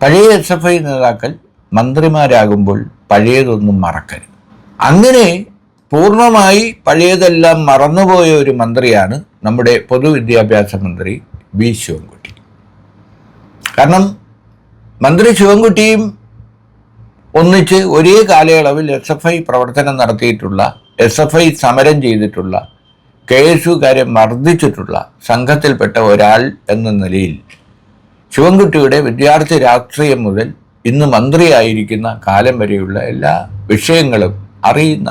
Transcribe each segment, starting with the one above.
പഴയ SFI നേതാക്കൾ മന്ത്രിമാരാകുമ്പോൾ പഴയതൊന്നും മറക്കരുത്. അങ്ങനെ പൂർണ്ണമായി പഴയതെല്ലാം മറന്നുപോയ ഒരു മന്ത്രിയാണ് നമ്മുടെ പൊതുവിദ്യാഭ്യാസ മന്ത്രി വി ശിവൻകുട്ടി. കാരണം മന്ത്രി ശിവൻകുട്ടിയും ഒന്നിച്ച് ഒരേ കാലയളവിൽ SFI പ്രവർത്തനം നടത്തിയിട്ടുള്ള, SFI സമരം ചെയ്തിട്ടുള്ള, KSUകാരെ മർദ്ദിച്ചിട്ടുള്ള സംഘത്തിൽപ്പെട്ട ഒരാൾ എന്ന നിലയിൽ ശിവൻകുട്ടിയുടെ വിദ്യാർത്ഥി രാഷ്ട്രീയം മുതൽ ഇന്ന് മന്ത്രിയായിരിക്കുന്ന കാലം വരെയുള്ള എല്ലാ വിഷയങ്ങളും അറിയുന്ന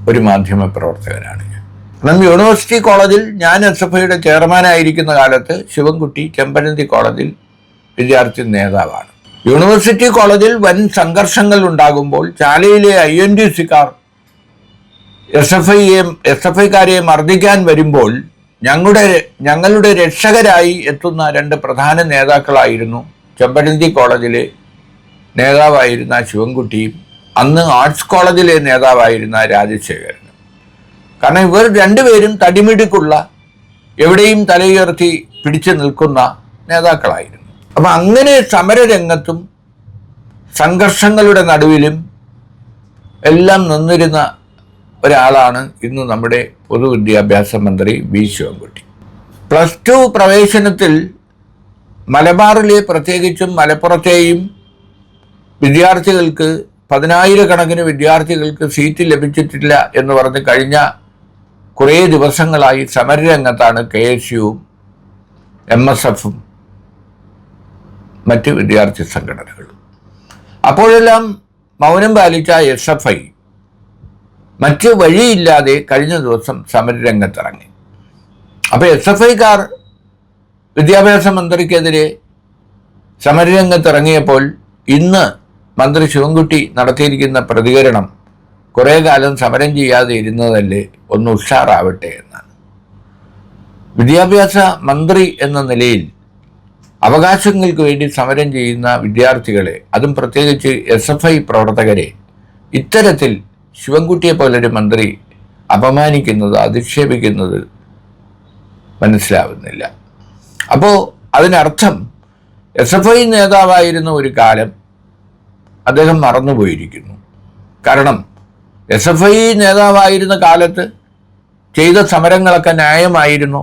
ഒരു മാധ്യമ പ്രവർത്തകനാണ് ഞാൻ. കാരണം യൂണിവേഴ്സിറ്റി കോളേജിൽ ഞാൻ SFIയുടെ ചെയർമാനായിരിക്കുന്ന കാലത്ത് ശിവൻകുട്ടി ചെമ്പഴന്തി കോളേജിൽ വിദ്യാർത്ഥി നേതാവാണ്. യൂണിവേഴ്സിറ്റി കോളേജിൽ വൻ സംഘർഷങ്ങൾ ഉണ്ടാകുമ്പോൾ ചാലയിലെ INTUCക്കാർ SFIക്കാരെ മർദ്ദിക്കാൻ വരുമ്പോൾ ഞങ്ങളുടെ രക്ഷകരായി എത്തുന്ന രണ്ട് പ്രധാന നേതാക്കളായിരുന്നു ചെമ്പഴന്തി കോളേജിലെ നേതാവായിരുന്ന ശിവൻകുട്ടിയും അന്ന് ആർട്സ് കോളേജിലെ നേതാവായിരുന്ന രാജശേഖരനും. കാരണം ഇവർ രണ്ടുപേരും തടിമിടുക്കുള്ള, എവിടെയും തലയുയർത്തി പിടിച്ചു നിൽക്കുന്ന നേതാക്കളായിരുന്നു. അപ്പം അങ്ങനെ സമരരംഗത്തും സംഘർഷങ്ങളുടെ നടുവിലും എല്ലാം നിന്നിരുന്ന ഒരാളാണ് ഇന്ന് നമ്മുടെ പൊതുവിദ്യാഭ്യാസ മന്ത്രി വി ശിവൻകുട്ടി. +2 പ്രവേശനത്തിൽ മലബാറിലെ, പ്രത്യേകിച്ചും മലപ്പുറത്തെയും വിദ്യാർത്ഥികൾക്ക് 10,000 വിദ്യാർത്ഥികൾക്ക് സീറ്റ് ലഭിച്ചിട്ടില്ല എന്ന് പറഞ്ഞ് കഴിഞ്ഞ കുറേ ദിവസങ്ങളായി സമരരംഗത്താണ് KSUവും MSFും മറ്റ് വിദ്യാർത്ഥി സംഘടനകളും. അപ്പോഴെല്ലാം മൗനം പാലിച്ച SFI മറ്റ് വഴിയില്ലാതെ കഴിഞ്ഞ ദിവസം സമരരംഗത്തിറങ്ങി. അപ്പോൾ SFIക്കാർ വിദ്യാഭ്യാസ മന്ത്രിക്കെതിരെ സമരരംഗത്തിറങ്ങിയപ്പോൾ ഇന്ന് മന്ത്രി ശിവൻകുട്ടി നടത്തിയിരിക്കുന്ന പ്രതികരണം കുറേ കാലം സമരം ചെയ്യാതെ ഇരുന്നതല്ലേ, ഒന്ന് ഉഷാറാവട്ടെ എന്നാണ്. വിദ്യാഭ്യാസ മന്ത്രി എന്ന നിലയിൽ അവകാശങ്ങൾക്ക് വേണ്ടി സമരം ചെയ്യുന്ന വിദ്യാർത്ഥികളെ, അതും പ്രത്യേകിച്ച് SFI പ്രവർത്തകരെ ഇത്തരത്തിൽ ശിവൻകുട്ടിയെ പോലൊരു മന്ത്രി അപമാനിക്കുന്നത്, അധിക്ഷേപിക്കുന്നത് മനസ്സിലാവുന്നില്ല. അപ്പോൾ അതിനർത്ഥം SFI നേതാവായിരുന്ന ഒരു കാലം അദ്ദേഹം മറന്നുപോയിരിക്കുന്നു. കാരണം SFI നേതാവായിരുന്ന കാലത്ത് ചെയ്ത സമരങ്ങളൊക്കെ ന്യായമായിരുന്നു,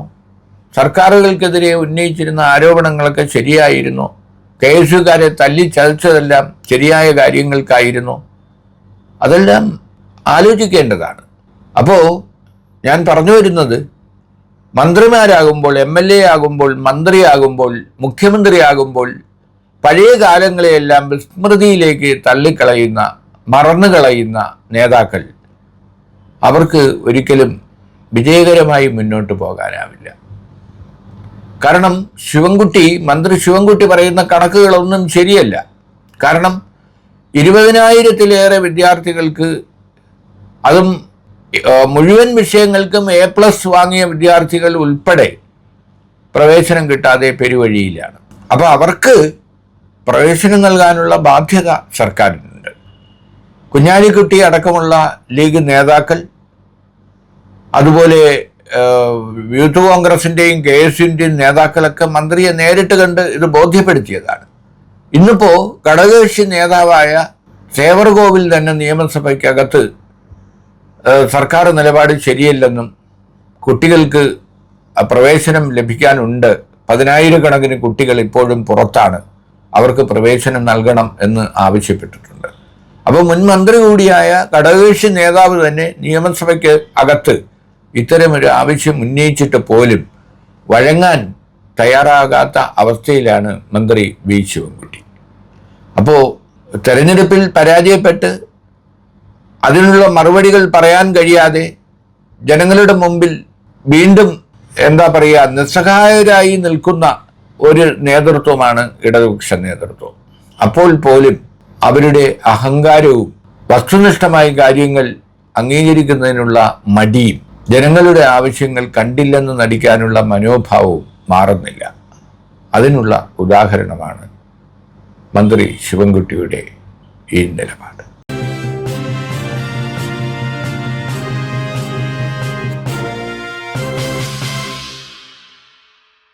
സർക്കാരുകൾക്കെതിരെ ഉന്നയിച്ചിരുന്ന ആരോപണങ്ങളൊക്കെ ശരിയായിരുന്നു, KSUകാരെ തല്ലി ചതച്ചതെല്ലാം ശരിയായ കാര്യങ്ങൾക്കായിരുന്നു. അതെല്ലാം ആലോചിക്കേണ്ടതാണ്. അപ്പോൾ ഞാൻ പറഞ്ഞു വരുന്നത്, മന്ത്രിമാരാകുമ്പോൾ, MLA ആകുമ്പോൾ, മന്ത്രിയാകുമ്പോൾ, മുഖ്യമന്ത്രിയാകുമ്പോൾ പഴയ കാലങ്ങളെയെല്ലാം വിസ്മൃതിയിലേക്ക് തള്ളിക്കളയുന്ന, മറന്നുകളയുന്ന നേതാക്കൾ, അവർക്ക് ഒരിക്കലും വിജയകരമായി മുന്നോട്ട് പോകാനാവില്ല. കാരണം മന്ത്രി ശിവൻകുട്ടി പറയുന്ന കണക്കുകളൊന്നും ശരിയല്ല. കാരണം 20,000-ലേറെ വിദ്യാർത്ഥികൾക്ക്, അതും മുഴുവൻ വിഷയങ്ങൾക്കും A+ വാങ്ങിയ വിദ്യാർത്ഥികൾ ഉൾപ്പെടെ പ്രവേശനം കിട്ടാതെ പെരുവഴിയിലാണ്. അപ്പോൾ അവർക്ക് പ്രവേശനം നൽകാനുള്ള ബാധ്യത സർക്കാരിനുണ്ട്. കുഞ്ഞാലിക്കുട്ടി അടക്കമുള്ള ലീഗ് നേതാക്കൾ, അതുപോലെ യൂത്ത് കോൺഗ്രസിൻ്റെയും KSUവിൻ്റെയും നേതാക്കളൊക്കെ മന്ത്രിയെ നേരിട്ട് കണ്ട് ഇത് ബോധ്യപ്പെടുത്തിയതാണ്. ഇന്നിപ്പോൾ ഘടകകക്ഷി നേതാവായ സേവർകോവിൽ തന്നെ നിയമസഭയ്ക്കകത്ത് സർക്കാർ നിലപാട് ശരിയല്ലെന്നും കുട്ടികൾക്ക് പ്രവേശനം ലഭിക്കാനുണ്ട്, 10,000 കുട്ടികൾ ഇപ്പോഴും പുറത്താണ്, അവർക്ക് പ്രവേശനം നൽകണം എന്ന് ആവശ്യപ്പെട്ടിട്ടുണ്ട്. അപ്പോൾ മുൻ മന്ത്രി കൂടിയായ ഘടകകക്ഷി നേതാവ് തന്നെ നിയമസഭയ്ക്ക് അകത്ത് ഇത്തരമൊരു ആവശ്യം ഉന്നയിച്ചിട്ട് പോലും വഴങ്ങാൻ തയ്യാറാകാത്ത അവസ്ഥയിലാണ് മന്ത്രി വി ശിവൻകുട്ടി. അപ്പോൾ തെരഞ്ഞെടുപ്പിൽ പരാജയപ്പെട്ട് അതിനുള്ള മറുപടികൾ പറയാൻ കഴിയാതെ ജനങ്ങളുടെ മുമ്പിൽ വീണ്ടും നിസ്സഹായരായി നിൽക്കുന്ന ഒരു നേതൃത്വമാണ് ഇടതുപക്ഷ നേതൃത്വം. അപ്പോൾ പോലും അവരുടെ അഹങ്കാരവും വസ്തുനിഷ്ഠമായ കാര്യങ്ങൾ അംഗീകരിക്കുന്നതിനുള്ള മടിയും ജനങ്ങളുടെ ആവശ്യങ്ങൾ കണ്ടില്ലെന്ന് നടിക്കാനുള്ള മനോഭാവവും മാറുന്നില്ല. അതിനുള്ള ഉദാഹരണമാണ് മന്ത്രി ശിവൻകുട്ടിയുടെ ഈ നിലപാട്.